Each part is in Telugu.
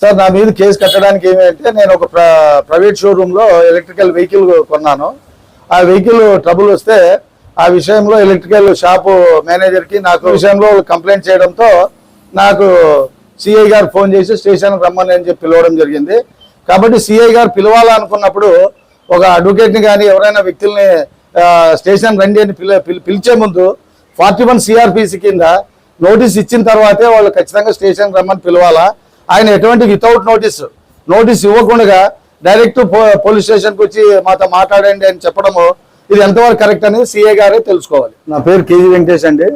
సార్ నా మీద కేసు కట్టడానికి ఏమంటే నేను ఒక ప్రైవేట్ షోరూంలో ఎలక్ట్రికల్ వెహికల్ కొన్నాను. ఆ వెహికల్ ట్రబుల్ వస్తే ఆ విషయంలో ఎలక్ట్రికల్ షాపు మేనేజర్కి నాకు విషయంలో కంప్లైంట్ చేయడంతో నాకు సిఐ గారు ఫోన్ చేసి స్టేషన్కి రమ్మని అని చెప్పి పిలవడం జరిగింది. కాబట్టి సిఐ గారు పిలవాలనుకున్నప్పుడు ఒక అడ్వకేట్ని కానీ ఎవరైనా వ్యక్తుల్ని స్టేషన్ రండి అని పిలిచే ముందు 41 CRPC కింద నోటీస్ ఇచ్చిన తర్వాతే వాళ్ళు ఖచ్చితంగా స్టేషన్కి రమ్మని పిలవాలా. ఆయన ఎటువంటి వితౌట్ నోటీస్ ఇవ్వకుండా డైరెక్ట్ పోలీస్ స్టేషన్కి వచ్చి మాతో మాట్లాడండి అని చెప్పడము ఇది ఎంతవరకు కరెక్ట్ అనేది సిఐ గారే తెలుసుకోవాలి. నా పేరు కేజీ వెంకటేష్ అండి,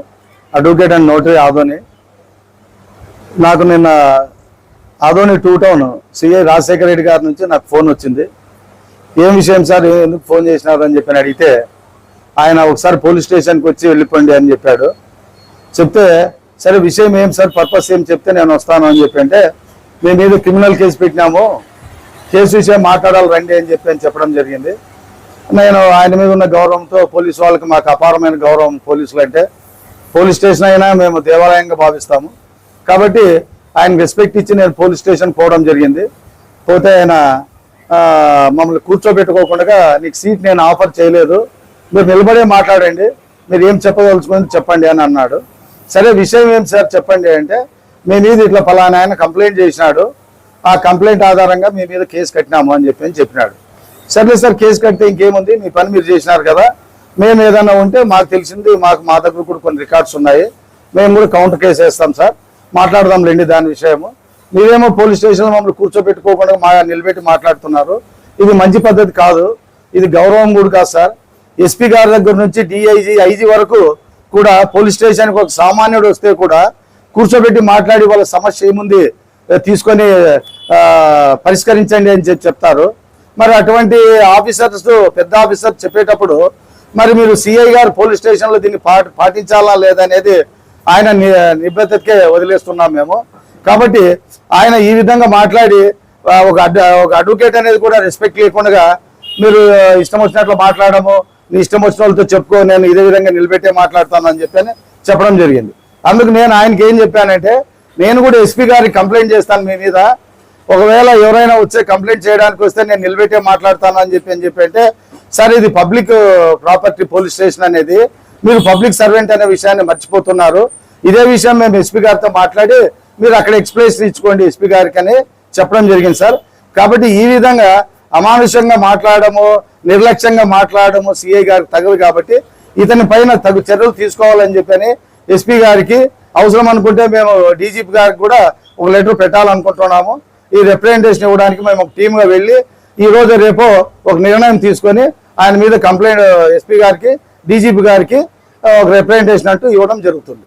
అడ్వకేట్ అండ్ నోటరీ ఆదోని. నాకు నిన్న ఆదోని 2 టౌన్ సిఐ రాజశేఖర రెడ్డి గారి నుంచి నాకు ఫోన్ వచ్చింది. ఏం విషయం సార్, ఎందుకు ఫోన్ చేసినారు అని చెప్పి అడిగితే ఆయన ఒకసారి పోలీస్ స్టేషన్కి వచ్చి వెళ్ళిపోండి అని చెప్పాడు. చెప్తే సరే విషయం ఏం సార్, పర్పస్ ఏం చెప్తే నేను వస్తాను అని చెప్పి అంటే మేము మీద క్రిమినల్ కేసు పెట్టినాము, కేసు విషయం మాట్లాడాలి రండి అని చెప్పడం జరిగింది. నేను ఆయన మీద ఉన్న గౌరవంతో పోలీసు వాళ్ళకి మాకు అపారమైన గౌరవం, పోలీసులు అంటే పోలీస్ స్టేషన్ అయినా మేము దేవాలయంగా భావిస్తాము. కాబట్టి ఆయన రెస్పెక్ట్ ఇచ్చి నేను పోలీస్ స్టేషన్ పోవడం జరిగింది. పోతే ఆయన మమ్మల్ని కూర్చోబెట్టుకోకుండా నీకు సీట్ నేను ఆఫర్ చేయలేదు, మీరు నిలబడే మాట్లాడండి, మీరు ఏం చెప్పదలుచుకొని చెప్పండి అని అన్నాడు. సరే విషయం ఏం సార్ చెప్పండి అంటే మీ మీద ఇట్లా ఫలానా ఆయన కంప్లైంట్ చేసినాడు, ఆ కంప్లైంట్ ఆధారంగా మీ మీద కేసు కట్టినాము అని చెప్పినాడు. సరే సార్ కేసు కడితే ఇంకేముంది, మీ పని మీరు చేసినారు కదా, మేము ఏదన్నా ఉంటే మాకు తెలిసింది, మా దగ్గర కూడా కొన్ని రికార్డ్స్ ఉన్నాయి, మేము కూడా కౌంటర్ కేసు వేస్తాం సార్, మాట్లాడదాం రండి దాని విషయము. మీరేమో పోలీస్ స్టేషన్లో మమ్మల్ని కూర్చోబెట్టుకోకుండా నిలబెట్టి మాట్లాడుతున్నారు, ఇది మంచి పద్ధతి కాదు, ఇది గౌరవం కూడా కాదు సార్. ఎస్పీ గారి దగ్గర నుంచి డిఐజీ ఐజీ వరకు కూడా పోలీస్ స్టేషన్కి ఒక సామాన్యుడు వస్తే కూడా కూర్చోబెట్టి మాట్లాడి వాళ్ళ సమస్య ఏముంది తీసుకొని పరిష్కరించండి అని చెప్తారు. మరి అటువంటి ఆఫీసర్స్, పెద్ద ఆఫీసర్ చెప్పేటప్పుడు మరి మీరు సిఐ గారు పోలీస్ స్టేషన్లో దీన్ని పాటించాలా లేదనేది ఆయన నిబద్ధతకే వదిలేస్తున్నాం మేము. కాబట్టి ఆయన ఈ విధంగా మాట్లాడి ఒక అడ్వకేట్ అనేది కూడా రెస్పెక్ట్ లేకుండా మీరు ఇష్టం వచ్చినట్లు మాట్లాడము, నీ ఇష్టం వచ్చిన వాళ్ళతో చెప్పుకో, నేను ఇదే విధంగా నిలబెట్టే మాట్లాడతాను అని చెప్పడం జరిగింది. అందుకు నేను ఆయనకి ఏం చెప్పానంటే నేను కూడా ఎస్పీ గారికి కంప్లైంట్ చేస్తాను మీ మీద, ఒకవేళ ఎవరైనా వచ్చే కంప్లైంట్ చేయడానికి వస్తే నేను నిలబెట్టే మాట్లాడతాను అని చెప్పి అంటే సార్ ఇది పబ్లిక్ ప్రాపర్టీ పోలీస్ స్టేషన్ అనేది, మీరు పబ్లిక్ సర్వెంట్ అనే విషయాన్ని మర్చిపోతున్నారు, ఇదే విషయం మేము ఎస్పీ గారితో మాట్లాడి మీరు అక్కడ ఎక్స్ప్లెనేషన్ ఇచ్చుకోండి ఎస్పీ గారికి అని చెప్పడం జరిగింది సార్. కాబట్టి ఈ విధంగా అమానుషంగా మాట్లాడము, నిర్లక్ష్యంగా మాట్లాడము సిఐ గారికి తగదు. కాబట్టి ఇతని పైన తగు చర్యలు తీసుకోవాలని చెప్పని ఎస్పీ గారికి, అవసరం అనుకుంటే మేము డీజీపీ గారికి కూడా ఒక లెటర్ పెట్టాలనుకుంటున్నాము. ఈ రిప్రజెంటేషన్ ఇవ్వడానికి మేము ఒక టీమ్గా వెళ్ళి ఈ రోజు రేపో ఒక నిర్ణయం తీసుకొని ఆయన మీద కంప్లైంట్ ఎస్పీ గారికి, డీజీపీ గారికి ఒక రిప్రజెంటేషన్ అంటూ ఇవ్వడం జరుగుతుంది.